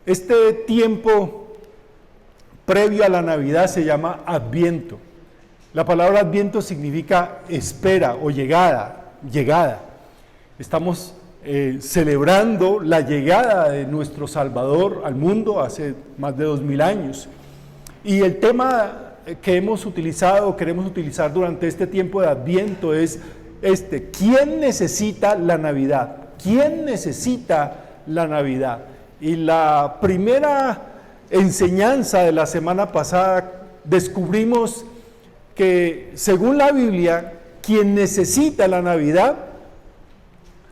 Este tiempo previo a la Navidad se llama Adviento. La palabra Adviento significa espera o llegada. Estamos celebrando la llegada de nuestro Salvador al mundo hace más de 2000 años. Y el tema que hemos utilizado, queremos utilizar durante este tiempo de Adviento es ¿quién necesita la Navidad? ¿Quién necesita la Navidad? Y la primera enseñanza de la semana pasada descubrimos que según la Biblia, quien necesita la Navidad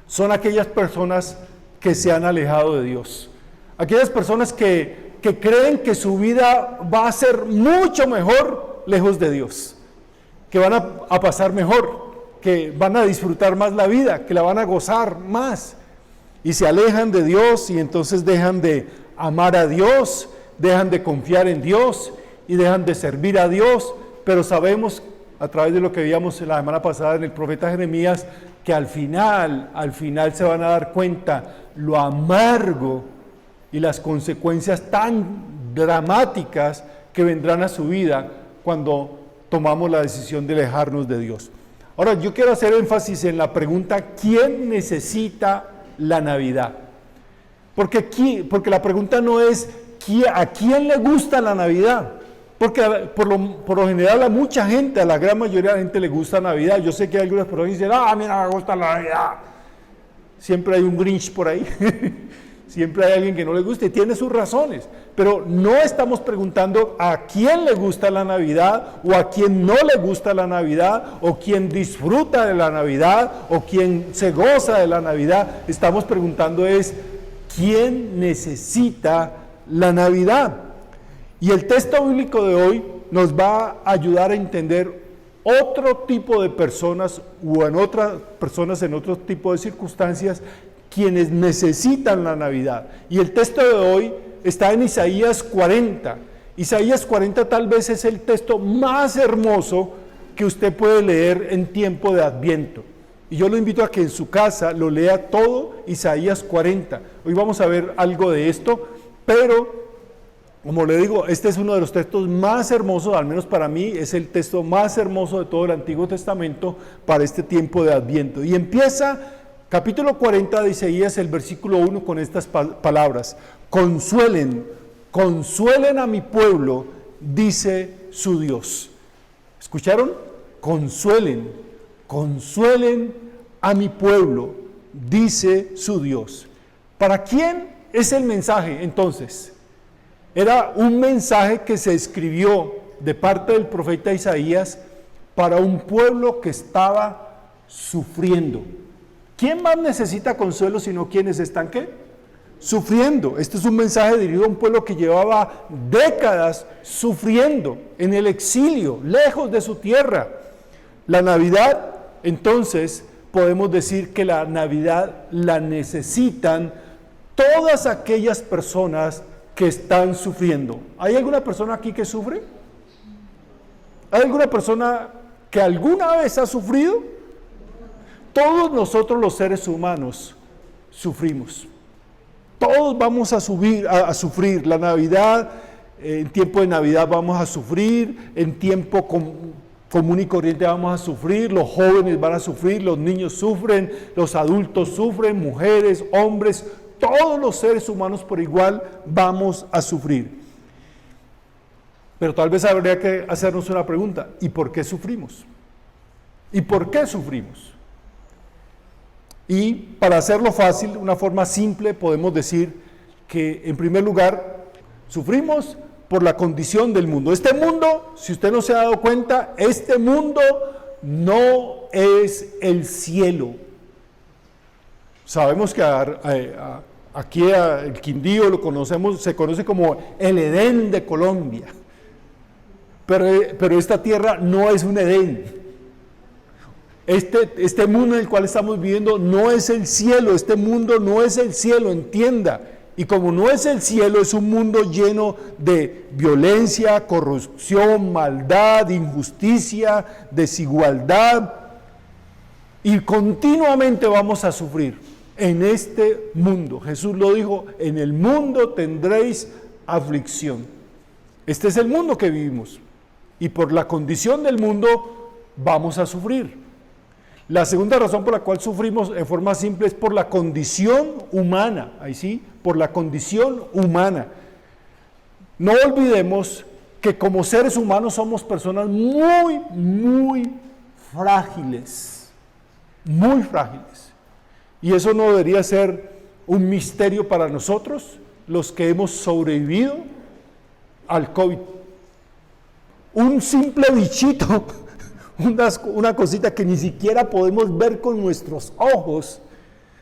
son aquellas personas que se han alejado de Dios. Aquellas personas que creen que su vida va a ser mucho mejor lejos de Dios, que van a pasar mejor, que van a disfrutar más la vida, que la van a gozar más, y se alejan de Dios y entonces dejan de amar a Dios, dejan de confiar en Dios y dejan de servir a Dios. Pero sabemos a través de lo que veíamos la semana pasada en el profeta Jeremías que al final se van a dar cuenta lo amargo y las consecuencias tan dramáticas que vendrán a su vida cuando tomamos la decisión de alejarnos de Dios. Ahora, yo quiero hacer énfasis en la pregunta, ¿quién necesita la Navidad? Porque la pregunta no es ¿a quién le gusta la Navidad? Porque por lo general a mucha gente, a la gran mayoría de la gente le gusta Navidad. Yo sé que hay algunas personas que dicen, a mí no me gusta la Navidad. Siempre hay un Grinch por ahí. Siempre hay alguien que no le gusta y tiene sus razones. Pero no estamos preguntando a quién le gusta la Navidad o a quién no le gusta la Navidad o quién disfruta de la Navidad o quién se goza de la Navidad. Estamos preguntando es ¿quién necesita la Navidad? Y el texto bíblico de hoy nos va a ayudar a entender otro tipo de personas o en otras personas en otro tipo de circunstancias quienes necesitan la Navidad. Y el texto de hoy está en Isaías 40. Isaías 40 tal vez es el texto más hermoso que usted puede leer en tiempo de Adviento. Y yo lo invito a que en su casa lo lea todo Isaías 40. Hoy vamos a ver algo de esto, pero como le digo, este es uno de los textos más hermosos, al menos para mí, es el texto más hermoso de todo el Antiguo Testamento para este tiempo de Adviento. Y empieza capítulo 40 de Isaías, el versículo 1, con estas palabras. Consuelen a mi pueblo, dice su Dios. ¿Escucharon? Consuelen a mi pueblo, dice su Dios. ¿Para quién es el mensaje entonces? Era un mensaje que se escribió de parte del profeta Isaías para un pueblo que estaba sufriendo. ¿Quién más necesita consuelo sino quienes están ¿qué? Sufriendo. Este es un mensaje dirigido a un pueblo que llevaba décadas sufriendo en el exilio, lejos de su tierra. La Navidad, entonces, podemos decir que la Navidad la necesitan todas aquellas personas que están sufriendo. ¿Hay alguna persona aquí que sufre? ¿Hay alguna persona que alguna vez ha sufrido? Todos nosotros los seres humanos sufrimos. Todos vamos a sufrir. La Navidad, en tiempo de Navidad vamos a sufrir, en tiempo común y corriente vamos a sufrir, los jóvenes van a sufrir, los niños sufren, los adultos sufren, mujeres, hombres, todos los seres humanos por igual vamos a sufrir. Pero tal vez habría que hacernos una pregunta, ¿y por qué sufrimos? ¿Y por qué sufrimos? Y para hacerlo fácil, una forma simple, podemos decir que en primer lugar, sufrimos por la condición del mundo. Este mundo, si usted no se ha dado cuenta, este mundo no es el cielo. Sabemos que aquí el Quindío se conoce como el Edén de Colombia, pero esta tierra no es un Edén. Este mundo en el cual estamos viviendo no es el cielo, este mundo no es el cielo, entienda. Y como no es el cielo, es un mundo lleno de violencia, corrupción, maldad, injusticia, desigualdad. Y continuamente vamos a sufrir. en este mundo. Jesús lo dijo, en el mundo tendréis aflicción. Este es el mundo que vivimos y por la condición del mundo vamos a sufrir. La segunda razón por la cual sufrimos en forma simple es por la condición humana, ahí sí, por la condición humana. No olvidemos que como seres humanos somos personas muy, muy frágiles, muy frágiles. Y eso no debería ser un misterio para nosotros, los que hemos sobrevivido al COVID. Un simple bichito, una cosita que ni siquiera podemos ver con nuestros ojos,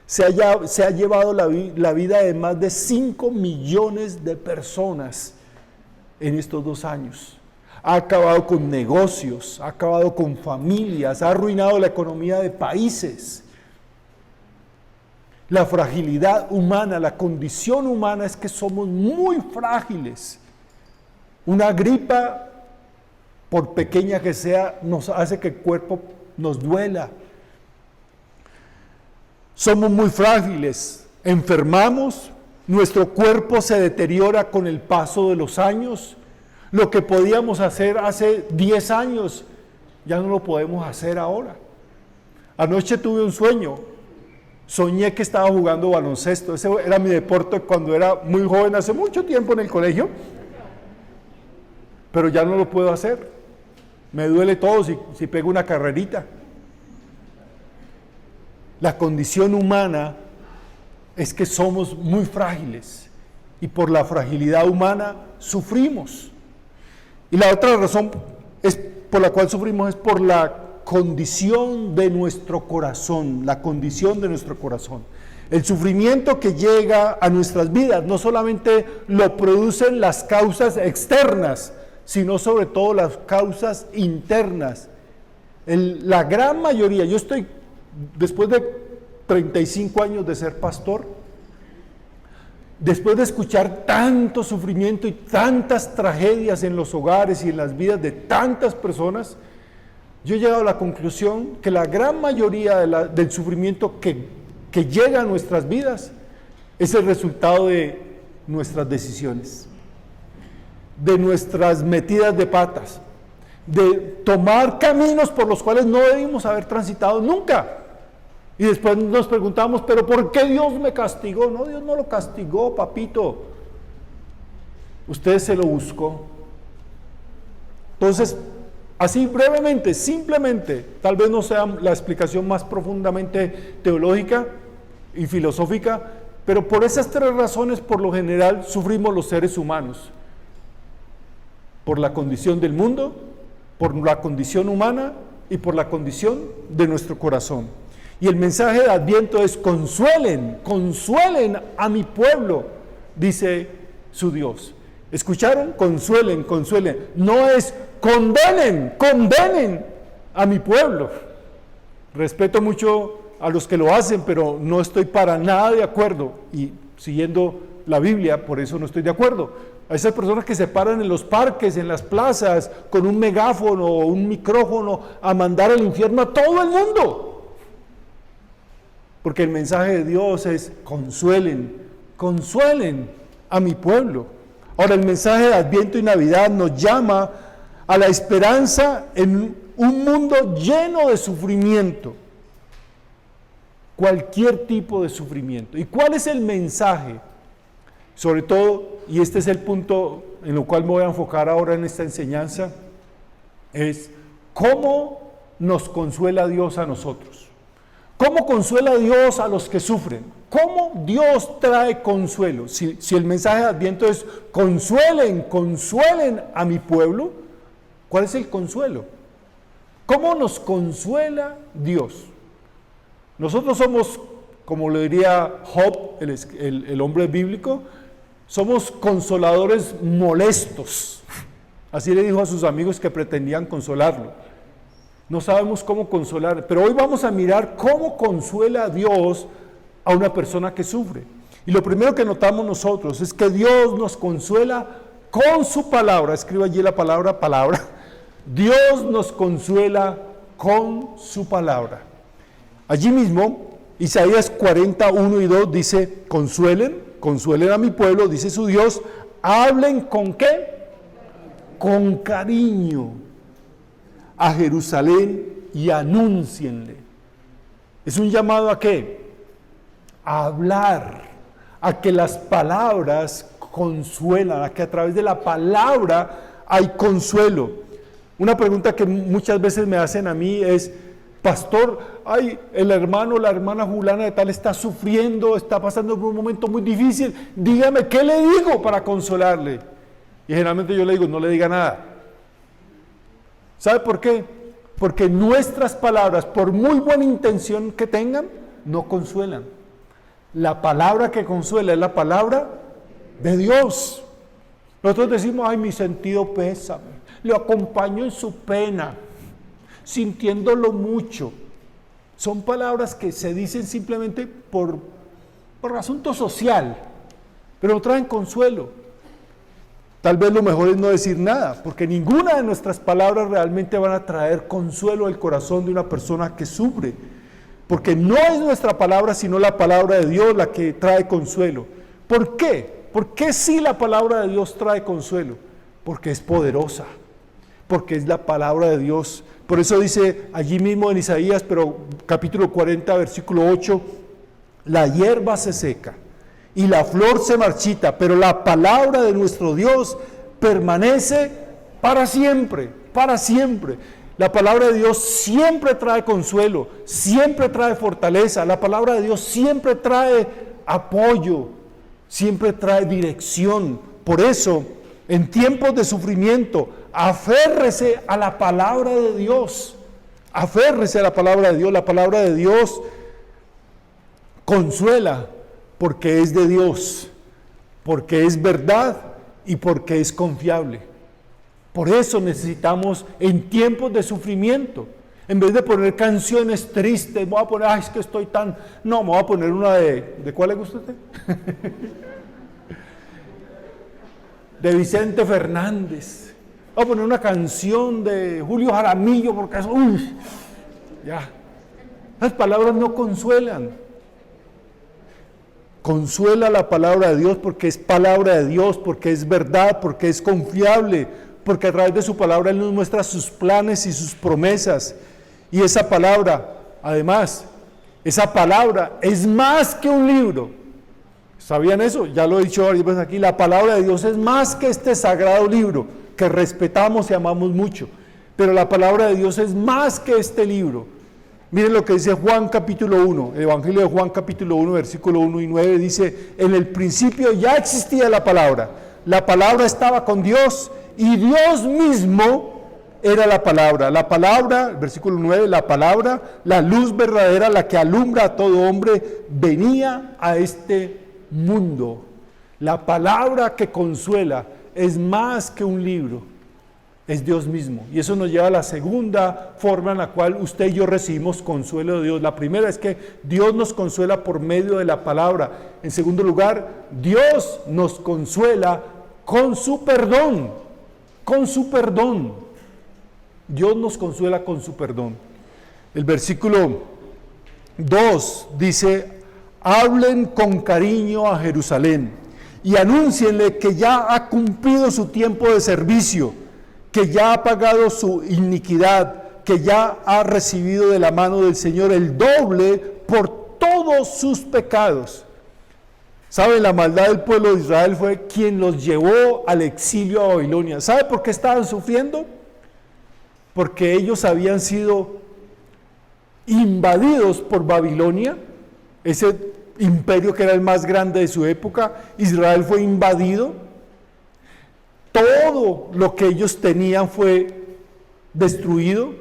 se ha llevado la vida de más de 5 millones de personas en estos 2 años. Ha acabado con negocios, ha acabado con familias, ha arruinado la economía de países. La fragilidad humana, la condición humana es que somos muy frágiles. Una gripa, por pequeña que sea, nos hace que el cuerpo nos duela. Somos muy frágiles, enfermamos, nuestro cuerpo se deteriora con el paso de los años. Lo que podíamos hacer hace 10 años, ya no lo podemos hacer ahora. Anoche tuve un sueño, soñé que estaba jugando baloncesto, ese era mi deporte cuando era muy joven, hace mucho tiempo en el colegio, pero ya no lo puedo hacer, me duele todo si pego una carrerita. La condición humana es que somos muy frágiles y por la fragilidad humana sufrimos. Y la otra razón por la cual sufrimos es por la condición de nuestro corazón, la condición de nuestro corazón. El sufrimiento que llega a nuestras vidas no solamente lo producen las causas externas, sino sobre todo las causas internas. La gran mayoría, yo estoy, después de 35 años de ser pastor, después de escuchar tanto sufrimiento y tantas tragedias en los hogares y en las vidas de tantas personas, yo he llegado a la conclusión que la gran mayoría del sufrimiento que llega a nuestras vidas es el resultado de nuestras decisiones, de nuestras metidas de patas, de tomar caminos por los cuales no debimos haber transitado nunca. Y después nos preguntamos, ¿pero por qué Dios me castigó? No, Dios no lo castigó, papito. Usted se lo buscó. Entonces, así brevemente, simplemente, tal vez no sea la explicación más profundamente teológica y filosófica, pero por esas 3 razones, por lo general, sufrimos los seres humanos. Por la condición del mundo, por la condición humana y por la condición de nuestro corazón. Y el mensaje de Adviento es: consuelen, consuelen a mi pueblo, dice su Dios. ¿Escucharon? Consuelen, consuelen. No es condenen, condenen a mi pueblo. Respeto mucho a los que lo hacen, pero no estoy para nada de acuerdo. Y siguiendo la Biblia, por eso no estoy de acuerdo. A esas personas que se paran en los parques, en las plazas, con un megáfono o un micrófono a mandar al infierno a todo el mundo. Porque el mensaje de Dios es: consuelen, consuelen a mi pueblo. Ahora, el mensaje de Adviento y Navidad nos llama a la esperanza en un mundo lleno de sufrimiento. Cualquier tipo de sufrimiento. ¿Y cuál es el mensaje? Sobre todo, y este es el punto en el cual me voy a enfocar ahora en esta enseñanza, es cómo nos consuela Dios a nosotros. ¿Cómo consuela Dios a los que sufren? ¿Cómo Dios trae consuelo? Si el mensaje de Adviento es: consuelen, consuelen a mi pueblo, ¿cuál es el consuelo? ¿Cómo nos consuela Dios? Nosotros somos, como lo diría Job, el hombre bíblico, somos consoladores molestos. Así le dijo a sus amigos que pretendían consolarlo. No sabemos cómo consolar, pero hoy vamos a mirar cómo consuela a Dios a una persona que sufre. Y lo primero que notamos nosotros es que Dios nos consuela con su palabra. Escriba allí la palabra, palabra. Dios nos consuela con su palabra. Allí mismo, Isaías 41 y 2 dice, consuelen a mi pueblo, dice su Dios, hablen ¿con qué? Con cariño a Jerusalén y anúncienle. Es un llamado ¿a qué? A hablar, a que las palabras consuelan, a que a través de la palabra hay consuelo. Una pregunta que muchas veces me hacen a mí es, pastor, ay, el hermano o la hermana fulana de tal está sufriendo, está pasando por un momento muy difícil, dígame, ¿qué le digo para consolarle? Y generalmente yo le digo, no le diga nada. ¿Sabe por qué? Porque nuestras palabras, por muy buena intención que tengan, no consuelan. La palabra que consuela es la palabra de Dios. Nosotros decimos, ay, mi sentido pésame, lo acompaño en su pena, sintiéndolo mucho. Son palabras que se dicen simplemente por asunto social, pero no traen consuelo. Tal vez lo mejor es no decir nada, porque ninguna de nuestras palabras realmente van a traer consuelo al corazón de una persona que sufre, porque no es nuestra palabra, sino la palabra de Dios la que trae consuelo. ¿Por qué? ¿Por qué sí la palabra de Dios trae consuelo? Porque es poderosa, porque es la palabra de Dios. Por eso dice allí mismo en Isaías, pero capítulo 40, versículo 8, la hierba se seca y la flor se marchita, pero la palabra de nuestro Dios permanece para siempre, para siempre. La palabra de Dios siempre trae consuelo, siempre trae fortaleza, la palabra de Dios siempre trae apoyo, siempre trae dirección. Por eso, en tiempos de sufrimiento, aférrese a la palabra de Dios, aférrese a la palabra de Dios. La palabra de Dios consuela porque es de Dios, porque es verdad y porque es confiable. Por eso necesitamos en tiempos de sufrimiento, en vez de poner canciones tristes, voy a poner, ay, es que estoy tan... No, me voy a poner una ¿de cuál le gusta a usted? De Vicente Fernández. Voy a poner una canción de Julio Jaramillo, porque eso, uy, ya. Las palabras no consuelan. Consuela la palabra de Dios porque es palabra de Dios, porque es verdad, porque es confiable, porque a través de su palabra Él nos muestra sus planes y sus promesas. Y esa palabra, además, esa palabra es más que un libro. ¿Sabían eso? Ya lo he dicho varias veces aquí, la palabra de Dios es más que este sagrado libro, que respetamos y amamos mucho. Pero la palabra de Dios es más que este libro. Miren lo que dice Juan capítulo 1, el Evangelio de Juan capítulo 1, versículo 1 y 9, dice, en el principio ya existía la palabra estaba con Dios y Dios mismo era la palabra, versículo 9, la palabra, la luz verdadera, la que alumbra a todo hombre, venía a este mundo. La palabra que consuela es más que un libro. Es Dios mismo, y eso nos lleva a la segunda forma en la cual usted y yo recibimos consuelo de Dios. La primera es que Dios nos consuela por medio de la palabra. En segundo lugar, Dios nos consuela con su perdón, Dios nos consuela con su perdón. El versículo 2 dice, hablen con cariño a Jerusalén y anúncienle que ya ha cumplido su tiempo de servicio, que ya ha pagado su iniquidad, que ya ha recibido de la mano del Señor el doble por todos sus pecados. ¿Saben? La maldad del pueblo de Israel fue quien los llevó al exilio a Babilonia. ¿Sabe por qué estaban sufriendo? Porque ellos habían sido invadidos por Babilonia, ese imperio que era el más grande de su época. Israel fue invadido. Todo lo que ellos tenían fue destruido,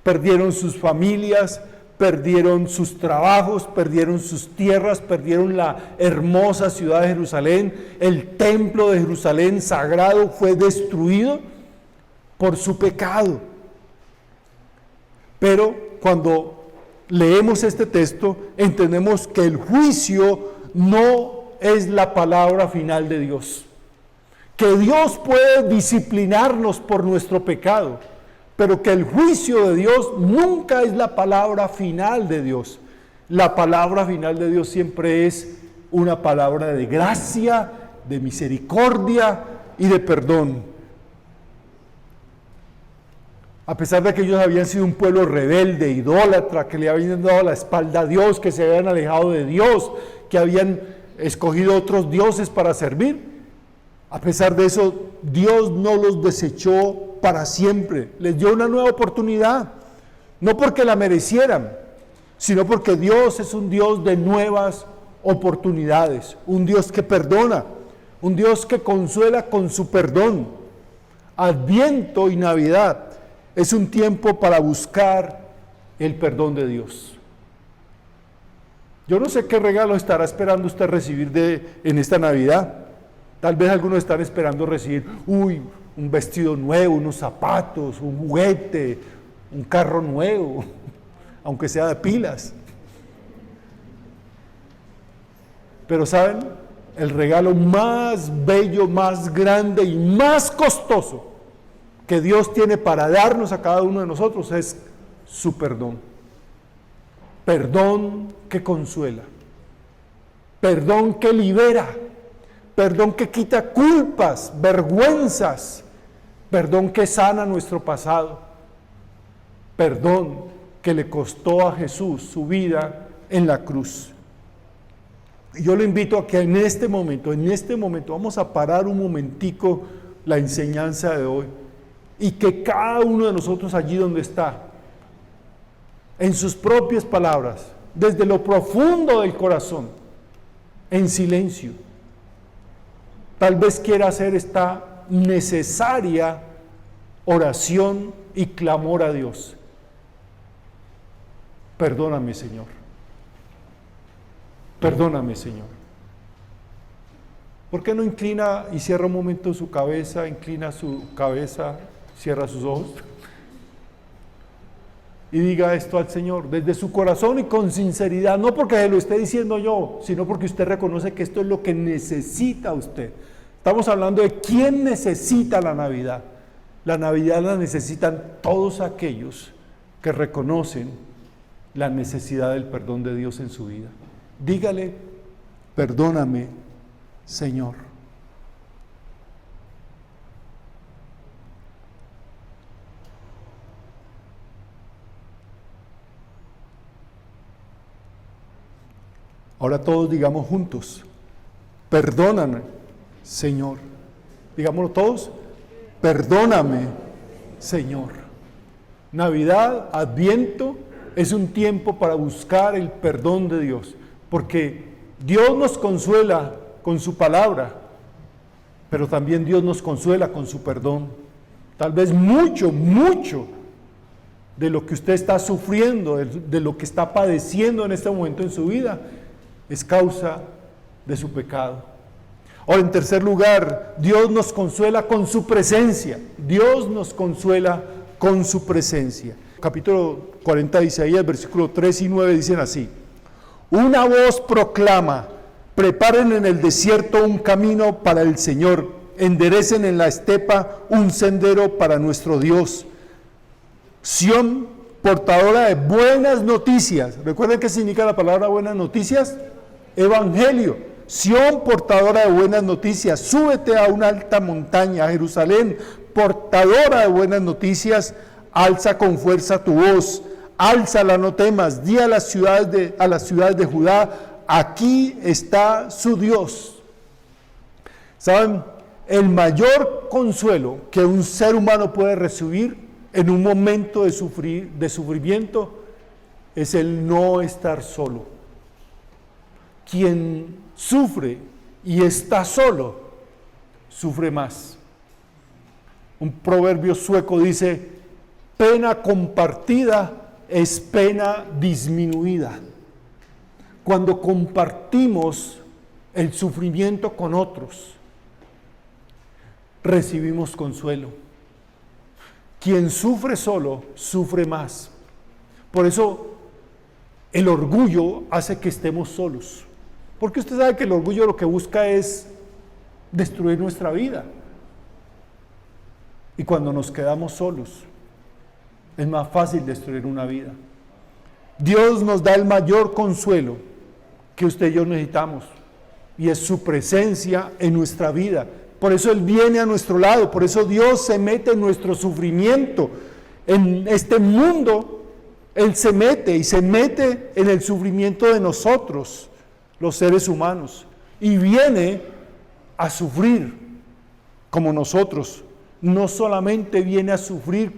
perdieron sus familias, perdieron sus trabajos, perdieron sus tierras, perdieron la hermosa ciudad de Jerusalén, el templo de Jerusalén sagrado fue destruido por su pecado. Pero cuando leemos este texto, entendemos que el juicio no es la palabra final de Dios. Que Dios puede disciplinarnos por nuestro pecado, pero que el juicio de Dios nunca es la palabra final de Dios. La palabra final de Dios siempre es una palabra de gracia, de misericordia y de perdón. A pesar de que ellos habían sido un pueblo rebelde, idólatra, que le habían dado la espalda a Dios, que se habían alejado de Dios, que habían escogido otros dioses para servir, a pesar de eso, Dios no los desechó para siempre, les dio una nueva oportunidad, no porque la merecieran, sino porque Dios es un Dios de nuevas oportunidades, un Dios que perdona, un Dios que consuela con su perdón. Adviento y Navidad es un tiempo para buscar el perdón de Dios. Yo no sé qué regalo estará esperando usted recibir en esta Navidad. Tal vez algunos están esperando recibir, un vestido nuevo, unos zapatos, un juguete, un carro nuevo, aunque sea de pilas. Pero ¿saben? El regalo más bello, más grande y más costoso que Dios tiene para darnos a cada uno de nosotros es su perdón. Perdón que consuela, perdón que libera, perdón que quita culpas, vergüenzas, perdón que sana nuestro pasado, perdón que le costó a Jesús su vida en la cruz. Y yo lo invito a que en este momento, vamos a parar un momentico la enseñanza de hoy y que cada uno de nosotros allí donde está, en sus propias palabras, desde lo profundo del corazón, en silencio, tal vez quiera hacer esta necesaria oración y clamor a Dios. Perdóname, Señor. Perdóname, Señor. ¿Por qué no inclina y cierra un momento su cabeza, inclina su cabeza, cierra sus ojos? Y diga esto al Señor, desde su corazón y con sinceridad, no porque se lo esté diciendo yo, sino porque usted reconoce que esto es lo que necesita usted. Estamos hablando de quién necesita la Navidad. La Navidad la necesitan todos aquellos que reconocen la necesidad del perdón de Dios en su vida. Dígale, perdóname, Señor. Ahora todos digamos juntos, perdóname, Señor. Digámoslo todos, perdóname, Señor. Navidad, Adviento, es un tiempo para buscar el perdón de Dios, porque Dios nos consuela con su palabra, pero también Dios nos consuela con su perdón. Tal vez mucho de lo que usted está sufriendo, de lo que está padeciendo en este momento en su vida, es causa de su pecado. Ahora, en tercer lugar, Dios nos consuela con su presencia. Dios nos consuela con su presencia. Capítulo 40 de Isaías, versículos 3 y 9 dicen así: una voz proclama, preparen en el desierto un camino para el Señor, enderecen en la estepa un sendero para nuestro Dios. Sión, portadora de buenas noticias. ¿Recuerden qué significa la palabra buenas noticias? Evangelio. Sión, portadora de buenas noticias, súbete a una alta montaña, Jerusalén, portadora de buenas noticias, alza con fuerza tu voz, álzala, no temas, di a las ciudades de Judá, aquí está su Dios. ¿Saben? El mayor consuelo que un ser humano puede recibir en un momento de sufrimiento es el no estar solo. Quien sufre y está solo, sufre más. Un proverbio sueco dice: pena compartida es pena disminuida. Cuando compartimos el sufrimiento con otros, recibimos consuelo. Quien sufre solo, sufre más. Por eso, el orgullo hace que estemos solos. Porque usted sabe que el orgullo lo que busca es destruir nuestra vida. Y cuando nos quedamos solos, es más fácil destruir una vida. Dios nos da el mayor consuelo que usted y yo necesitamos, y es su presencia en nuestra vida. Por eso Él viene a nuestro lado, por eso Dios se mete en nuestro sufrimiento. En este mundo, Él se mete en el sufrimiento de nosotros, los seres humanos, y viene a sufrir como nosotros. No solamente viene a sufrir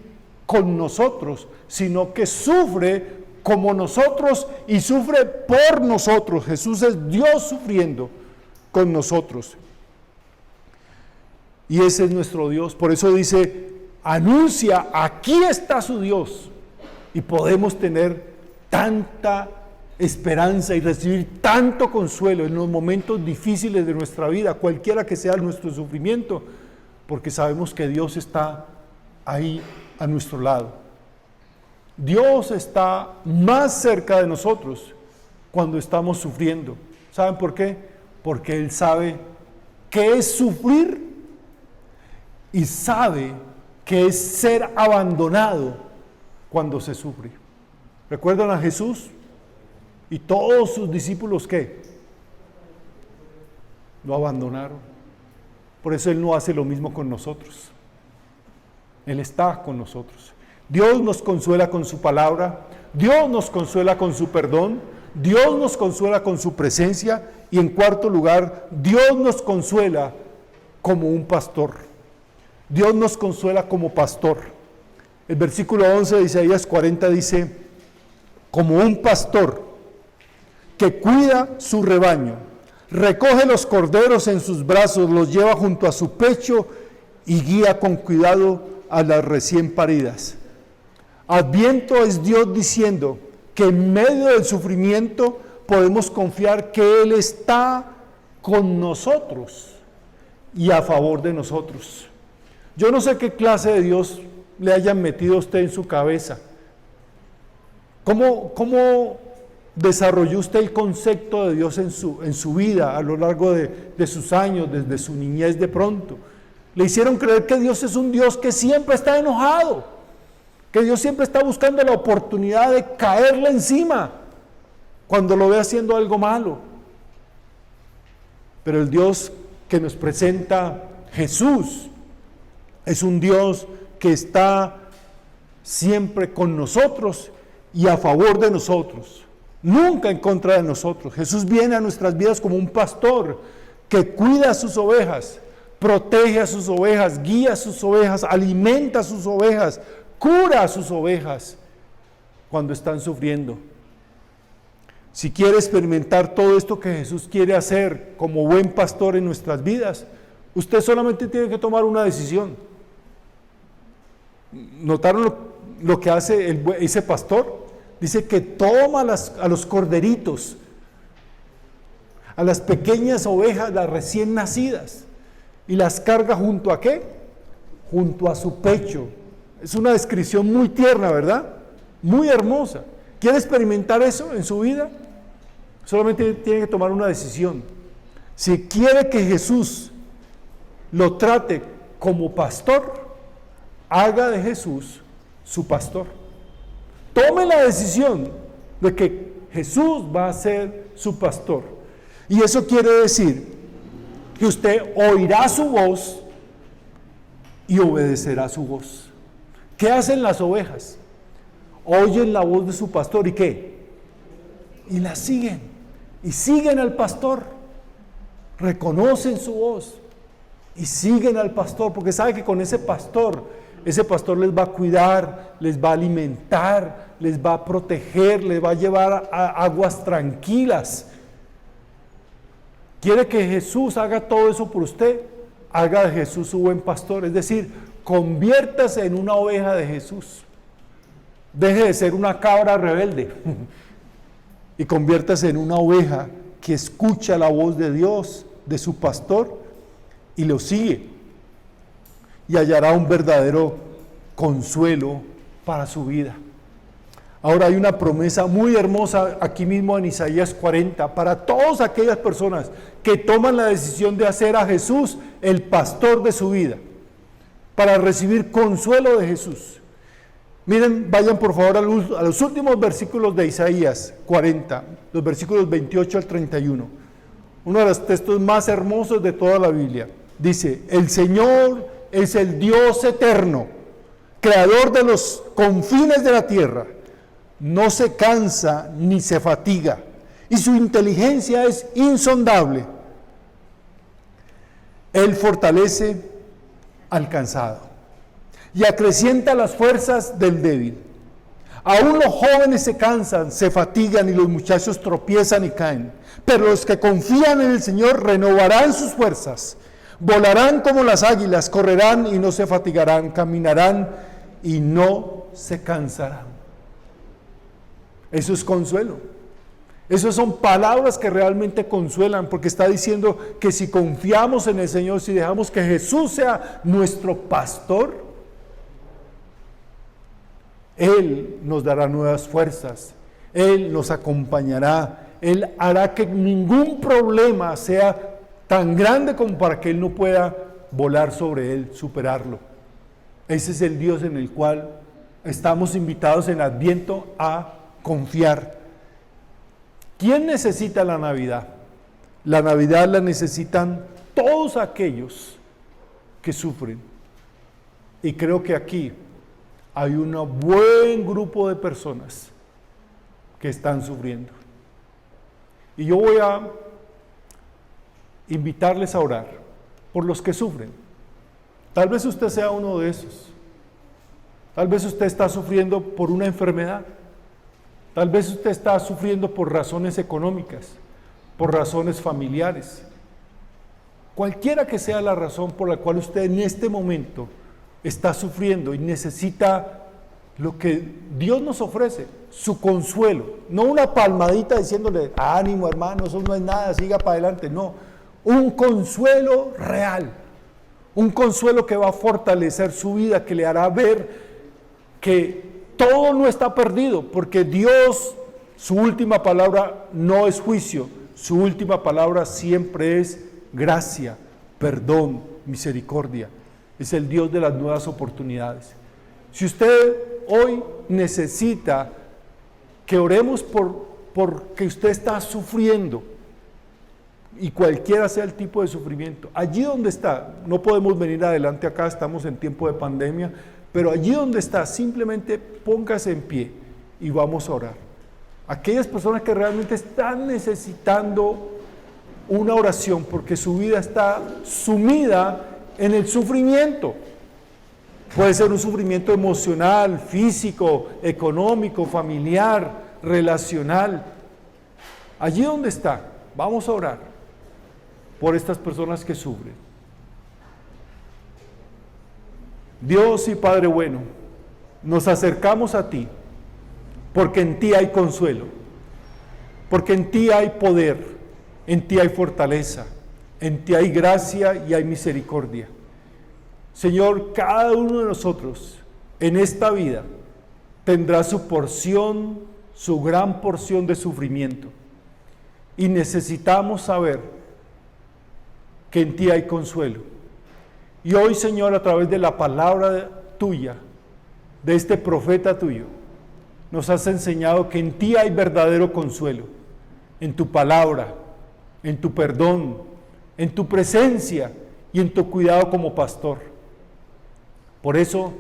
con nosotros, sino que sufre como nosotros y sufre por nosotros. Jesús es Dios sufriendo con nosotros. Y ese es nuestro Dios. Por eso dice, anuncia, aquí está su Dios. Y podemos tener tanta esperanza y recibir tanto consuelo en los momentos difíciles de nuestra vida, cualquiera que sea nuestro sufrimiento, porque sabemos que Dios está ahí a nuestro lado. Dios está más cerca de nosotros cuando estamos sufriendo. ¿Saben por qué? Porque Él sabe qué es sufrir y sabe qué es ser abandonado cuando se sufre. ¿Recuerdan a Jesús? Y todos sus discípulos, ¿qué? Lo abandonaron. Por eso Él no hace lo mismo con nosotros. Él está con nosotros. Dios nos consuela con su palabra, Dios nos consuela con su perdón, Dios nos consuela con su presencia, y en cuarto lugar, Dios nos consuela como un pastor. Dios nos consuela como pastor. El versículo 11 de Isaías 40 dice, como un pastor que cuida su rebaño, recoge los corderos en sus brazos, los lleva junto a su pecho y guía con cuidado a las recién paridas. Adviento es Dios diciendo que en medio del sufrimiento podemos confiar que Él está con nosotros y a favor de nosotros. Yo no sé qué clase de Dios le hayan metido a usted en su cabeza. ¿Cómo desarrolló usted el concepto de Dios en su vida a lo largo de sus años, desde su niñez de pronto? Le hicieron creer que Dios es un Dios que siempre está enojado, que Dios siempre está buscando la oportunidad de caerle encima cuando lo ve haciendo algo malo. Pero el Dios que nos presenta Jesús es un Dios que está siempre con nosotros y a favor de nosotros, nunca en contra de nosotros. Jesús viene a nuestras vidas como un pastor que cuida a sus ovejas, protege a sus ovejas, guía a sus ovejas, alimenta a sus ovejas, cura a sus ovejas cuando están sufriendo. Si quiere experimentar todo esto que Jesús quiere hacer como buen pastor en nuestras vidas, usted solamente tiene que tomar una decisión. ¿Notaron lo que hace ese pastor? Dice que toma a los corderitos, a las pequeñas ovejas, las recién nacidas, y las carga junto a ¿qué? Junto a su pecho. Es una descripción muy tierna, ¿verdad? Muy hermosa. ¿Quiere experimentar eso en su vida? Solamente tiene que tomar una decisión. Si quiere que Jesús lo trate como pastor, haga de Jesús su pastor. Tome la decisión de que Jesús va a ser su pastor. Y eso quiere decir que usted oirá su voz y obedecerá su voz. ¿Qué hacen las ovejas? Oyen la voz de su pastor y ¿qué? Y la siguen. Y siguen al pastor. Reconocen su voz y siguen al pastor, porque sabe que con ese pastor les va a cuidar, les va a alimentar, les va a proteger, les va a llevar a aguas tranquilas. ¿Quiere que Jesús haga todo eso por usted? Haga de Jesús su buen pastor, es decir, conviértase en una oveja de Jesús. Deje de ser una cabra rebelde y conviértase en una oveja que escucha la voz de Dios, de su pastor, y lo sigue. Y hallará un verdadero consuelo para su vida. Ahora hay una promesa muy hermosa aquí mismo en Isaías 40 para todas aquellas personas que toman la decisión de hacer a Jesús el pastor de su vida, para recibir consuelo de Jesús. Miren, vayan por favor a los últimos versículos de Isaías 40, los versículos 28 al 31. Uno de los textos más hermosos de toda la Biblia. Dice, el Señor es el Dios eterno, creador de los confines de la tierra. No se cansa ni se fatiga, y su inteligencia es insondable. Él fortalece al cansado y acrecienta las fuerzas del débil. Aún los jóvenes se cansan, se fatigan y los muchachos tropiezan y caen. Pero los que confían en el Señor renovarán sus fuerzas. Volarán como las águilas, correrán y no se fatigarán, caminarán y no se cansarán. Eso es consuelo. Esas son palabras que realmente consuelan, porque está diciendo que si confiamos en el Señor, si dejamos que Jesús sea nuestro pastor, Él nos dará nuevas fuerzas, Él nos acompañará, Él hará que ningún problema sea tan grande como para que Él no pueda volar sobre él, superarlo. Ese es el Dios en el cual estamos invitados en Adviento a confiar. ¿Quién necesita la Navidad? La Navidad la necesitan todos aquellos que sufren. Y creo que aquí hay un buen grupo de personas que están sufriendo. Y yo voy a invitarles a orar por los que sufren. Tal vez usted sea uno de esos. Tal vez usted está sufriendo por una enfermedad. Tal vez usted está sufriendo por razones económicas, por razones familiares. Cualquiera que sea la razón por la cual usted en este momento está sufriendo y necesita lo que Dios nos ofrece, su consuelo. No una palmadita diciéndole, ánimo hermano, eso no es nada, siga para adelante. No, un consuelo real. Un consuelo que va a fortalecer su vida, que le hará ver que todo no está perdido, porque Dios, su última palabra no es juicio, su última palabra siempre es gracia, perdón, misericordia. Es el Dios de las nuevas oportunidades. Si usted hoy necesita que oremos por que usted está sufriendo, y cualquiera sea el tipo de sufrimiento, allí donde está, no podemos venir adelante acá, estamos en tiempo de pandemia, pero allí donde está, simplemente póngase en pie y vamos a orar. Aquellas personas que realmente están necesitando una oración porque su vida está sumida en el sufrimiento. Puede ser un sufrimiento emocional, físico, económico, familiar, relacional. Allí donde está, vamos a orar por estas personas que sufren. Dios y Padre bueno, nos acercamos a ti, porque en ti hay consuelo, porque en ti hay poder, en ti hay fortaleza, en ti hay gracia y hay misericordia. Señor, cada uno de nosotros en esta vida tendrá su porción, su gran porción de sufrimiento, y necesitamos saber que en ti hay consuelo. Y hoy, Señor, a través de la palabra tuya, de este profeta tuyo, nos has enseñado que en ti hay verdadero consuelo, en tu palabra, en tu perdón, en tu presencia y en tu cuidado como pastor. Por eso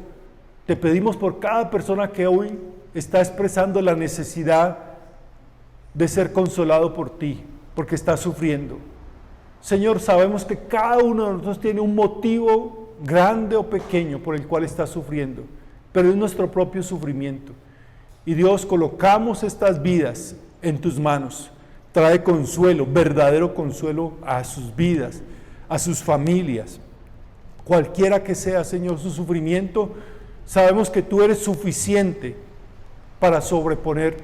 te pedimos por cada persona que hoy está expresando la necesidad de ser consolado por ti, porque está sufriendo. Señor, sabemos que cada uno de nosotros tiene un motivo grande o pequeño por el cual está sufriendo, pero es nuestro propio sufrimiento. Y Dios, colocamos estas vidas en tus manos. Trae consuelo, verdadero consuelo a sus vidas, a sus familias. Cualquiera que sea, Señor, su sufrimiento, sabemos que tú eres suficiente para sobreponer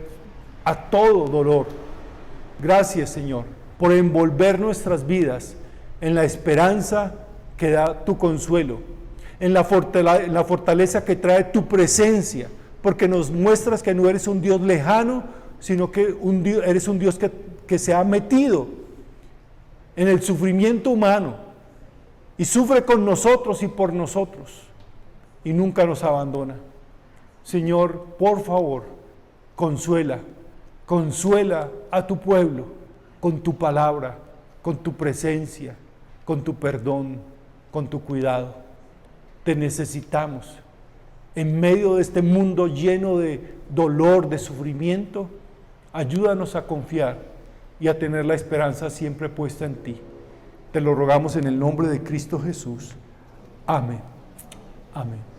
a todo dolor. Gracias, Señor, por envolver nuestras vidas en la esperanza que da tu consuelo, en la fortaleza que trae tu presencia, porque nos muestras que no eres un Dios lejano, sino que eres un Dios que se ha metido en el sufrimiento humano y sufre con nosotros y por nosotros y nunca nos abandona. Señor, por favor, consuela a tu pueblo con tu palabra, con tu presencia, con tu perdón, con tu cuidado. Te necesitamos. En medio de este mundo lleno de dolor, de sufrimiento, ayúdanos a confiar y a tener la esperanza siempre puesta en ti. Te lo rogamos en el nombre de Cristo Jesús. Amén. Amén.